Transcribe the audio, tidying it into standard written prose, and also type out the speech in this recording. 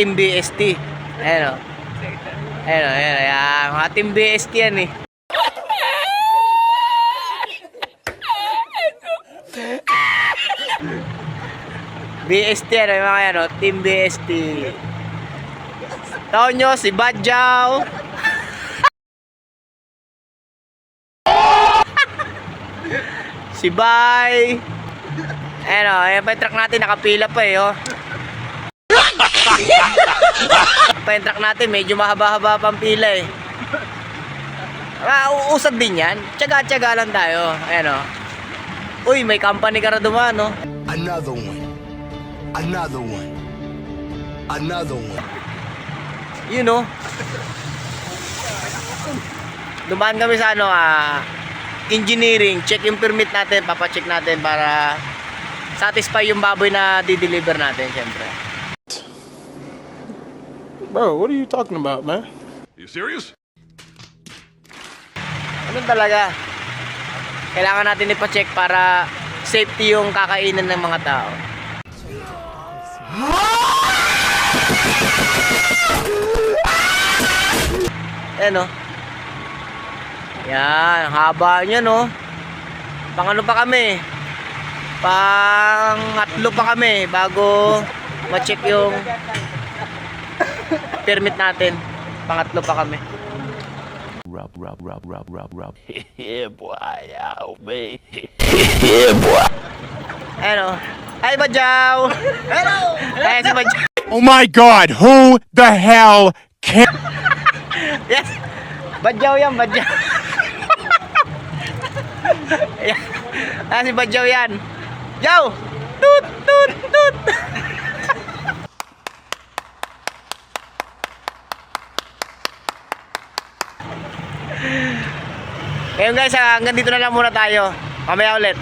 Team BST. Ayan o. Ayan o, ayan o. Ayan, mga Team BST yan eh. BST ano yung mga yan o. Team BST. Taon nyo si Badjaw. Si Bay. Ayan o, ayan pa yung truck natin, nakapila pa eh oh. Pa yung truck natin, medyo mahaba-haba pang pila eh. Uusad din yan, tiyaga-tiyaga lang tayo. Ayan o. Uy, may company ka na dumaan no. Another one. Another one. Another one. You know. Dumaan kami sa ano engineering, check yung permit natin, papacheck natin para satisfy yung baboy na di-deliver natin, syempre. Bro, what are you talking about, man? You serious? Ano talaga? Kailangan natin ipacheck para safety yung kakainan ng mga tao. Ayan o. Yan, haba niya no. Pang ano pa kami? Pang-atlo pa kami bago ma-check yung permit natin. Pang-atlo pa kami. Rub. Yeah, boy. Oh, man. Yeah, boy. Ayan o. Hi, Badjaw! Hello! Ayan si Badjaw. Oh my God, who the hell can... Yes! Badjaw yan, Badjaw. Ayan. Ayan si Badjaw yan. Yaw! Tut! Tut! Tut! Ngayon guys, hanggang dito na lang muna tayo. Mamaya ulit.